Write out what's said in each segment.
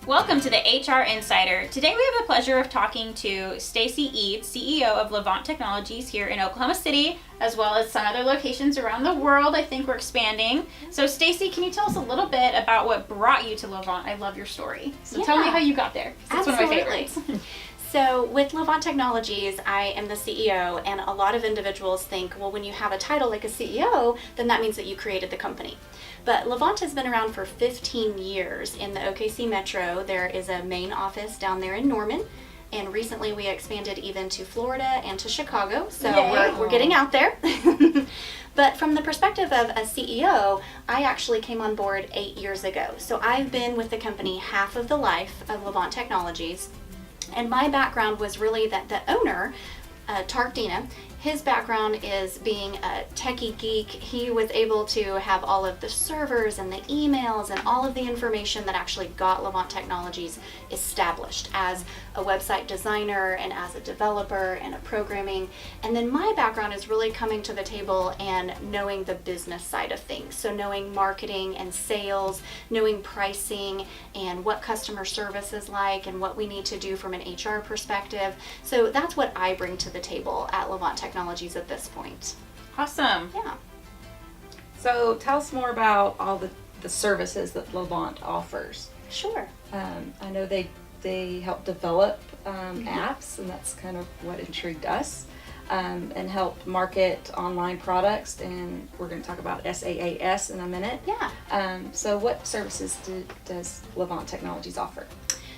Welcome to the HR Insider. Today we have the pleasure of talking to Stacy Eads, CEO of Levant Technology here in Oklahoma City, as well as some other locations around the world. I think we're expanding. So Stacy, can you tell us a little bit about what brought you to Levant? I love your story. So tell me how you got there. It's one of my favorites. So with Levant Technologies, I am the CEO, and a lot of individuals think, well, when you have a title like a CEO, then that means that you created the company. But Levant has been around for 15 years in the OKC Metro. There is a main office down there in Norman, and recently we expanded even to Florida and to Chicago, so we're getting out there. But from the perspective of a CEO, I actually came on board 8 years ago. So I've been with the company half of the life of Levant Technologies. And my background was really that the owner, Tark Dina, his background is being a techie geek. He was able to have all of the servers and the emails and all of the information that actually got Levant Technologies established as a website designer and as a developer and a programming. And then my background is really coming to the table and knowing the business side of things. So knowing marketing and sales, knowing pricing and what customer service is like and what we need to do from an HR perspective. So that's what I bring to the table at Levant Technologies at this point. Awesome. Yeah. So tell us more about all the services that Levant offers. Sure. I know they help develop apps, and that's kind of what intrigued us, and help market online products, and we're going to talk about SaaS in a minute. Yeah. So what services does Levant Technologies offer?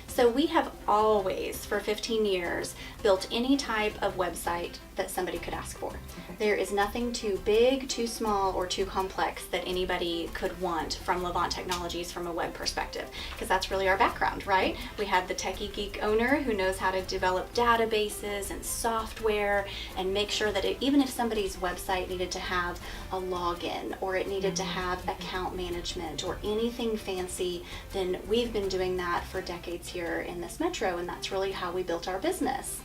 So we have always, for 15 years, built any type of website that somebody could ask for. Okay. There is nothing too big, too small, or too complex that anybody could want from Levant Technologies from a web perspective, because that's really our background, right? We had the techie geek owner who knows how to develop databases and software and make sure that even if somebody's website needed to have a login or it needed to have account management or anything fancy, then we've been doing that for decades here in this metro, and that's really how we built our business.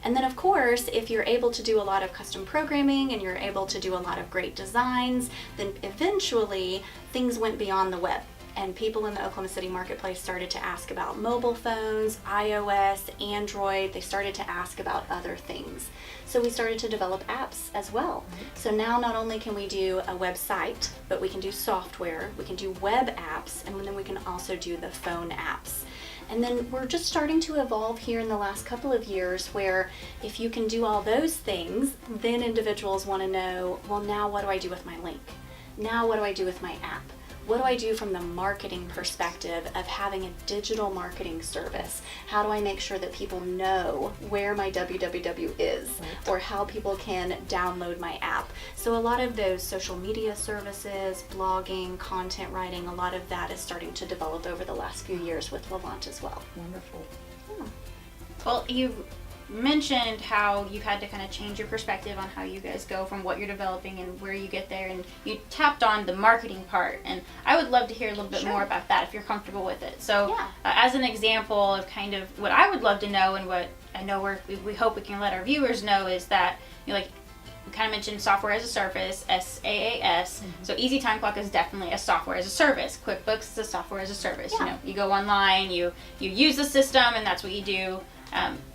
And then of course, if you're able to do a lot of custom programming and you're able to do a lot of great designs, then eventually things went beyond the web. And people in the Oklahoma City marketplace started to ask about mobile phones, iOS, Android. They started to ask about other things. So we started to develop apps as well. So now not only can we do a website, but we can do software, we can do web apps, and then we can also do the phone apps. And then we're just starting to evolve here in the last couple of years where if you can do all those things, then individuals want to know, well, now what do I do with my link? Now what do I do with my app? What do I do from the marketing perspective of having a digital marketing service? How do I make sure that people know where my www is, or how people can download my app? So a lot of those social media services, blogging, content writing, a lot of that is starting to develop over the last few years with Levant as well. Wonderful. Yeah. Well, you mentioned how you've had to kind of change your perspective on how you guys go from what you're developing and where you get there, and you tapped on the marketing part, and I would love to hear a little bit more about that if you're comfortable with it. So as an example of kind of what I would love to know, and what I know we hope we can let our viewers know, is that we kind of mentioned software as a service, SaaS. So Easy Time Clock is definitely a software as a service. QuickBooks is a software as a service. Yeah. You go online, you use the system, and that's what you do.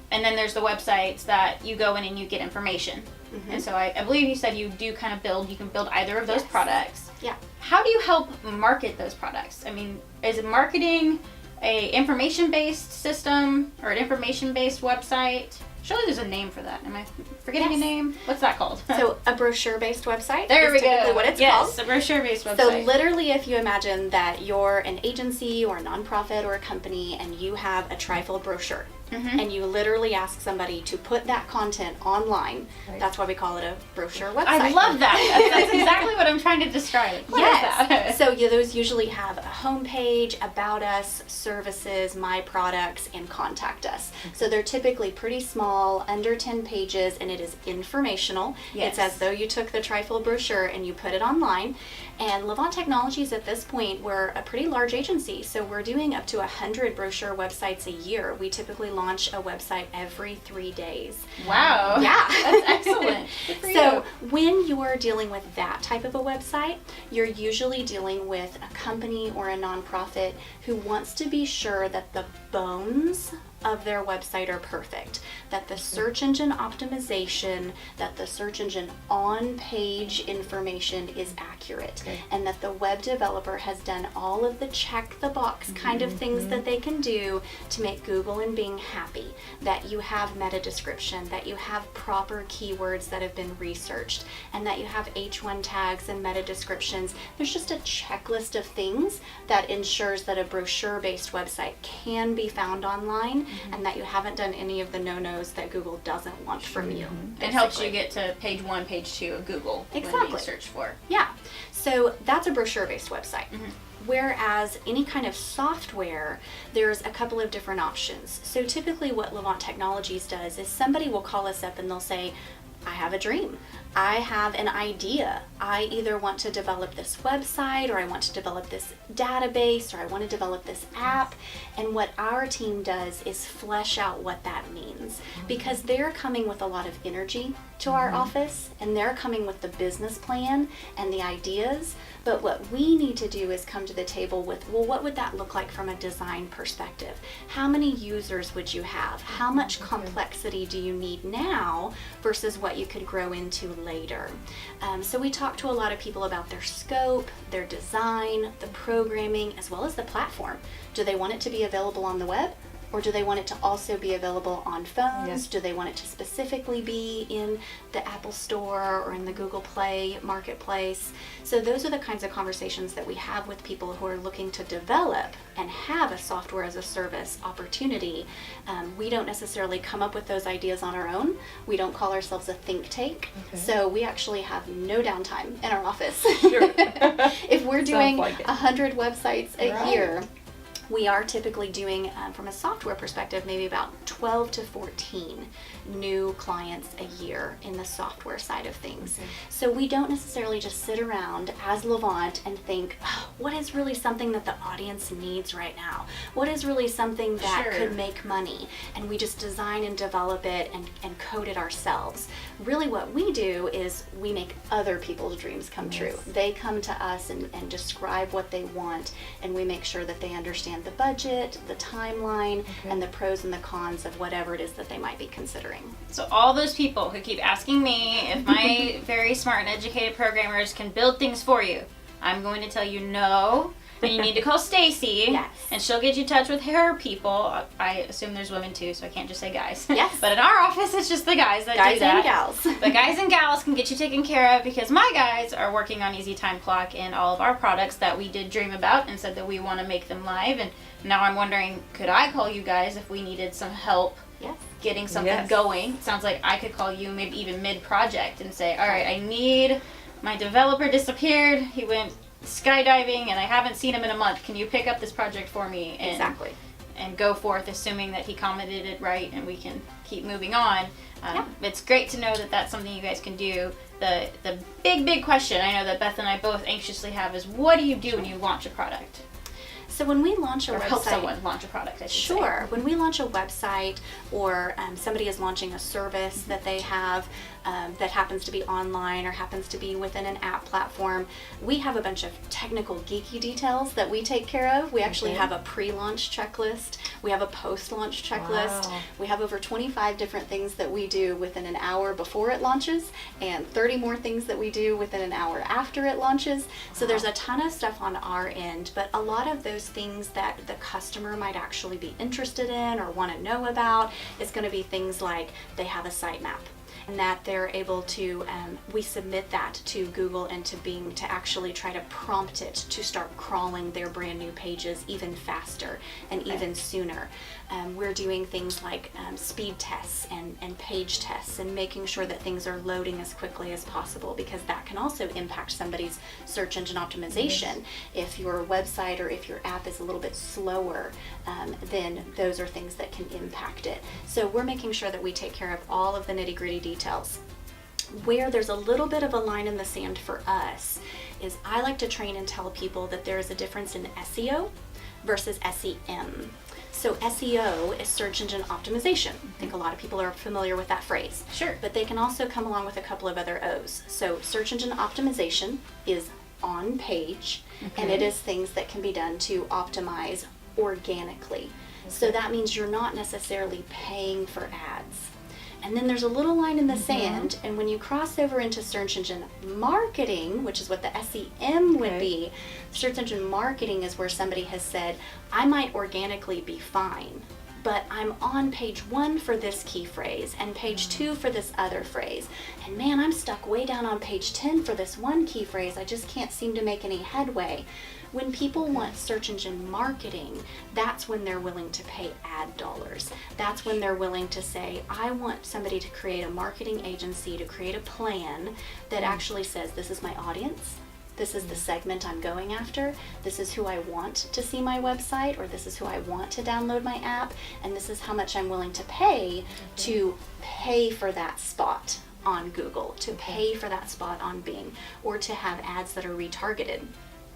And then there's the websites that you go in and you get information. And so I believe you said you do kind of you can build either of those products. Yeah. How do you help market those products? I mean, is it marketing a information-based system or an information-based website? Surely there's a name for that. Am I forgetting a name? What's that called? So a brochure-based website there is we typically go. what it's called. Yes, a brochure-based website. So literally, if you imagine that you're an agency or a nonprofit or a company and you have a trifold brochure, and you literally ask somebody to put that content online, that's why we call it a brochure website. I love that. That's exactly what I'm trying to describe. What is that? So those usually have a homepage, about us, services, my products, and contact us. So they're typically pretty small, under 10 pages, and it is informational. It's as though you took the trifold brochure and you put it online. And Levant Technologies at this point, we're a pretty large agency, so we're doing up to 100 brochure websites a year. We typically launch a website every 3 days. Wow. Yeah. That's excellent. Good for So you. when you're dealing with that type of a website, you're usually dealing with a company or a nonprofit who wants to be sure that the bones of their website are perfect, that the search engine optimization, that the search engine on-page information is accurate, and that the web developer has done all of the check the box kind of things that they can do to make Google and Bing happy, that you have meta description, that you have proper keywords that have been researched, and that you have H1 tags and meta descriptions. There's just a checklist of things that ensures that a brochure-based website can be found online, and that you haven't done any of the no-nos that Google doesn't want from you. It helps basically. you get to page 1, page 2 of Google when Exactly. being searched for. Yeah, so that's a brochure-based website. Whereas any kind of software, there's a couple of different options. So typically what Levant Technologies does is somebody will call us up and they'll say, I have a dream. I have an idea. I either want to develop this website, or I want to develop this database, or I want to develop this app. And what our team does is flesh out what that means, because they're coming with a lot of energy to our office, and they're coming with the business plan and the ideas. But what we need to do is come to the table with, well, what would that look like from a design perspective? How many users would you have? How much complexity do you need now versus what you could grow into later? So we talk to a lot of people about their scope, their design, the programming, as well as the platform. Do they want it to be available on the web? Or do they want it to also be available on phones? Yes. Do they want it to specifically be in the Apple Store or in the Google Play marketplace? So those are the kinds of conversations that we have with people who are looking to develop and have a software as a service opportunity. We don't necessarily come up with those ideas on our own. We don't call ourselves a think tank. Okay. So we actually have no downtime in our office. Sure. If we're Sounds doing like it. 100 websites a Right. year, we are typically doing, from a software perspective, maybe about 12 to 14 new clients a year in the software side of things. Okay. So we don't necessarily just sit around as Levant and think, oh, what is really something that the audience needs right now? What is really something that Sure. could make money? And we just design and develop it and code it ourselves. Really what we do is we make other people's dreams come true. Yes. They come to us and describe what they want, and we make sure that they understand the budget, the timeline, Okay. and the pros and the cons of whatever it is that they might be considering. So all those people who keep asking me if my very smart and educated programmers can build things for you, I'm going to tell you no. And you need to call Stacy, Yes. and she'll get you in touch with her people. I assume there's women too, so I can't just say guys. Yes. But in our office, it's just the guys that Guys do that. and gals. The guys and gals can get you taken care of, because my guys are working on Easy Time Clock and all of our products that we did dream about and said that we want to make them live. And now I'm wondering, could I call you guys if we needed some help Yes. getting something Yes. going? It sounds like I could call you maybe even mid-project and say, all right, I need, my developer disappeared, he went skydiving and I haven't seen him in a month. Can you pick up this project for me? And, Exactly. and go forth, assuming that he commented it right and we can keep moving on. Yeah. It's great to know that that's something you guys can do. The big question I know that Beth and I both anxiously have is, what do you do when you launch a product? So when we launch a Or website, help someone launch a product, I should say. Sure. When we launch a website, or somebody is launching a service that they have that happens to be online or happens to be within an app platform, we have a bunch of technical geeky details that we take care of. We actually Okay. have a pre-launch checklist. We have a post-launch checklist. Wow. We have over 25 different things that we do within an hour before it launches, and 30 more things that we do within an hour after it launches. So there's a ton of stuff on our end, but a lot of those things that the customer might actually be interested in or want to know about is going to be things like they have a sitemap, and that they're able to, we submit that to Google and to Bing to actually try to prompt it to start crawling their brand new pages even faster and even sooner. We're doing things like speed tests and page tests and making sure that things are loading as quickly as possible, because that can also impact somebody's search engine optimization. If your website or if your app is a little bit slower, then those are things that can impact it. So we're making sure that we take care of all of the nitty-gritty details. Where there's a little bit of a line in the sand for us is I like to train and tell people that there is a difference in SEO versus SEM. So SEO is search engine optimization. I think a lot of people are familiar with that phrase. Sure. But they can also come along with a couple of other O's. So search engine optimization is on page, and it is things that can be done to optimize organically. So that means you're not necessarily paying for ads. And then there's a little line in the sand, and when you cross over into search engine marketing, which is what the SEM would be, search engine marketing is where somebody has said, I might organically be fine, but I'm on page 1 for this key phrase and page 2 for this other phrase. And man, I'm stuck way down on page 10 for this one key phrase. I just can't seem to make any headway. When people want search engine marketing, that's when they're willing to pay ad dollars. That's when they're willing to say, I want somebody to create a marketing agency, to create a plan that actually says, this is my audience, this is the segment I'm going after, this is who I want to see my website, or this is who I want to download my app, and this is how much I'm willing to pay for that spot on Google, to pay for that spot on Bing, or to have ads that are retargeted.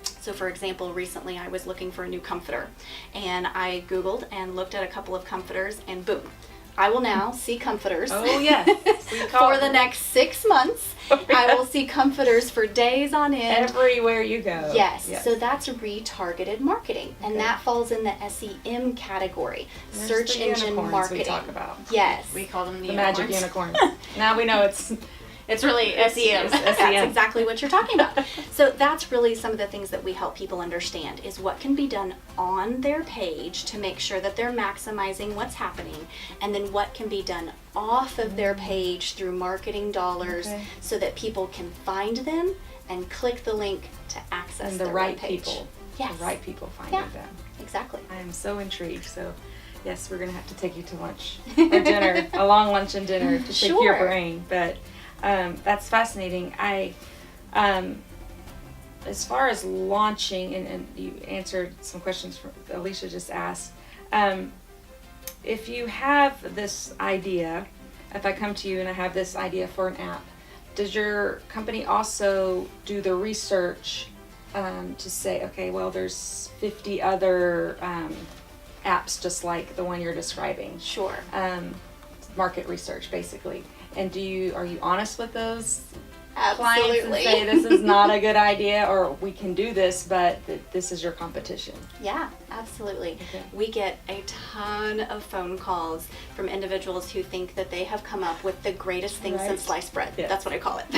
So for example, recently I was looking for a new comforter, and I Googled and looked at a couple of comforters, and boom, I will now see comforters. Oh yes. For the next 6 months. I will see comforters for days on end. Everywhere you go. Yes. So that's retargeted marketing, and that falls in the SEM category. There's Search the engine unicorns marketing. we talk about. Yes. We call them The magic unicorns. Now we know it's really SEM. That's exactly what you're talking about. So that's really some of the things that we help people understand is what can be done on their page to make sure that they're maximizing what's happening, and then what can be done off of their page through marketing dollars so that people can find them and click the link to access and the their right webpage. people. Yes. The right people finding them. Exactly. I am so intrigued. So, yes, we're gonna have to take you to lunch or dinner, a long lunch and dinner to pick your brain. But that's fascinating. As far as launching, and you answered some questions Alicia just asked. If you have this idea, if I come to you and I have this idea for an app, does your company also do the research to say, okay, well, there's 50 other apps just like the one you're describing? Sure. Market research, basically. And are you honest with those Absolutely. clients and say this is not a good idea, or we can do this, but this is your competition? Yeah, absolutely. Okay. We get a ton of phone calls from individuals who think that they have come up with the greatest thing since sliced bread. Yes. That's what I call it.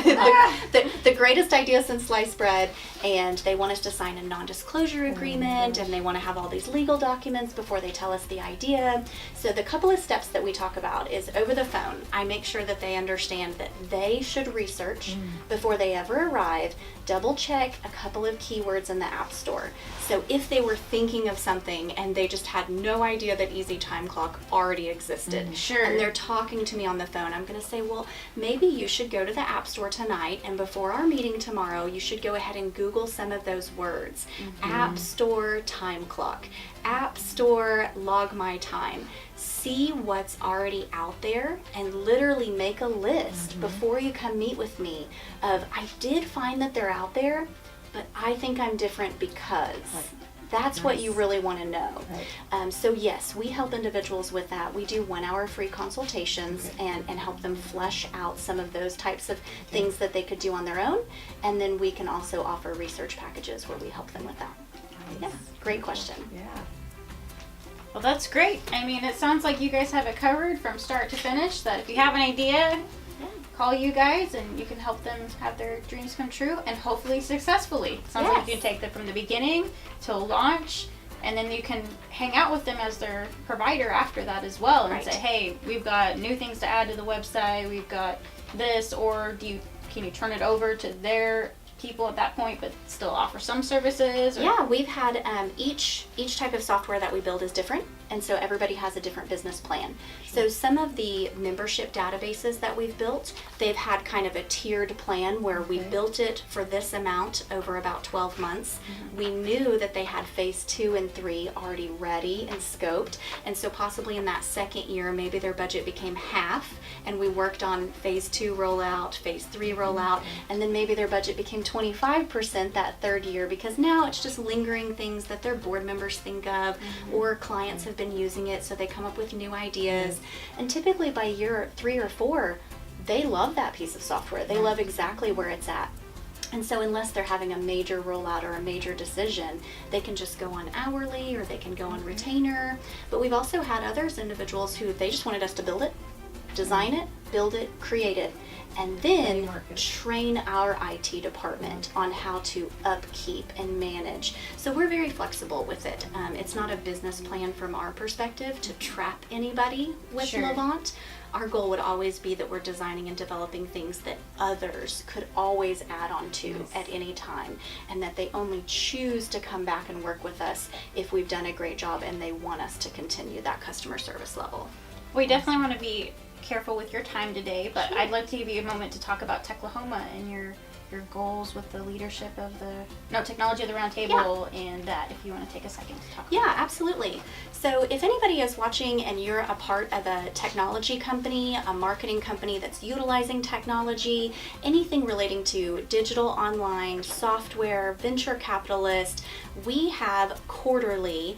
the greatest idea since sliced bread, and they want us to sign a non-disclosure agreement, and they want to have all these legal documents before they tell us the idea. So the couple of steps that we talk about is over the phone, I make sure that they understand that they should research before they ever arrive, double check a couple of keywords in the App Store. So if they were thinking of something and they just had no idea that Easy Time Clock already existed, Sure. and they're talking to me on the phone, I'm going to say, well, maybe you should go to the App Store tonight, and before our meeting tomorrow, you should go ahead and Google some of those words. App Store Time Clock, App Store Log My Time. See what's already out there and literally make a list before you come meet with me of, I did find that they're out there, but I think I'm different because. That's what you really want to know. Right. So yes, we help individuals with that. We do 1-hour free consultations and help them flesh out some of those types of things that they could do on their own. And then we can also offer research packages where we help them with that. Nice. Yeah, great question. Yeah. Well, that's great. I mean, it sounds like you guys have it covered from start to finish, that if you have an idea, call you guys and you can help them have their dreams come true, and hopefully successfully. Sounds like you can take them from the beginning till launch, and then you can hang out with them as their provider after that as well, and say, hey, we've got new things to add to the website, we've got this, or can you turn it over to their people at that point but still offer some services? Yeah, we've had each type of software that we build is different. And so everybody has a different business plan. So some of the membership databases that we've built, they've had kind of a tiered plan where we built it for this amount over about 12 months. We knew that they had phase 2 and 3 already ready and scoped. And so possibly in that second year, maybe their budget became half, and we worked on phase 2 rollout, phase 3 rollout, and then maybe their budget became 25% that third year, because now it's just lingering things that their board members think of, or clients have been using it, so they come up with new ideas. And typically by year 3 or 4, they love that piece of software. They love exactly where it's at. And so unless they're having a major rollout or a major decision, they can just go on hourly, or they can go on retainer. But we've also had others individuals who they just wanted us to build it, design it, build it, create it, and then train our IT department on how to upkeep and manage. So we're very flexible with it. It's not a business plan from our perspective to trap anybody with Levant. Our goal would always be that we're designing and developing things that others could always add on to at any time, and that they only choose to come back and work with us if we've done a great job and they want us to continue that customer service level. We definitely want to be careful with your time today, but I'd like to give you a moment to talk about Techlahoma and your goals with the leadership of the Technology of the Roundtable, and that, if you want to take a second to talk about Yeah, absolutely. So if anybody is watching and you're a part of a technology company, a marketing company that's utilizing technology, anything relating to digital, online, software, venture capitalist, we have quarterly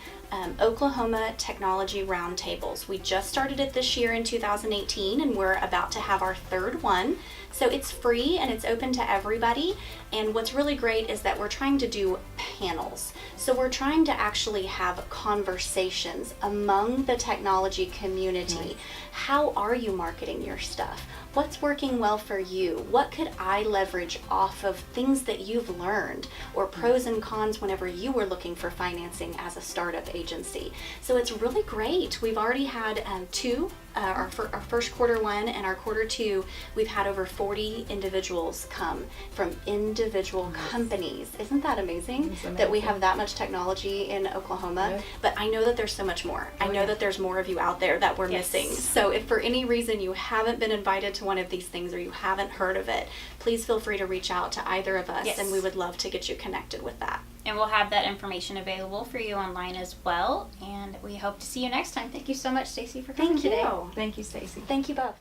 Oklahoma Technology Roundtables. We just started it this year in 2018, and we're about to have our third one. So it's free and it's open to everybody. And what's really great is that we're trying to do panels. So we're trying to actually have conversations among the technology community. How are you marketing your stuff? What's working well for you? What could I leverage off of things that you've learned, or pros and cons whenever you were looking for financing as a startup agency? So it's really great. We've already had two, our first quarter one and our quarter 2, we've had over 40 individuals come from individual companies. Isn't that amazing? That we have that much technology in Oklahoma? But I know that there's so much more. I know that there's more of you out there that we're missing. So if for any reason you haven't been invited to one of these things, or you haven't heard of it, please feel free to reach out to either of us, and we would love to get you connected with that. And we'll have that information available for you online as well. And we hope to see you next time. Thank you so much, Stacy, for coming today. Thank you, Stacy. Thank you both.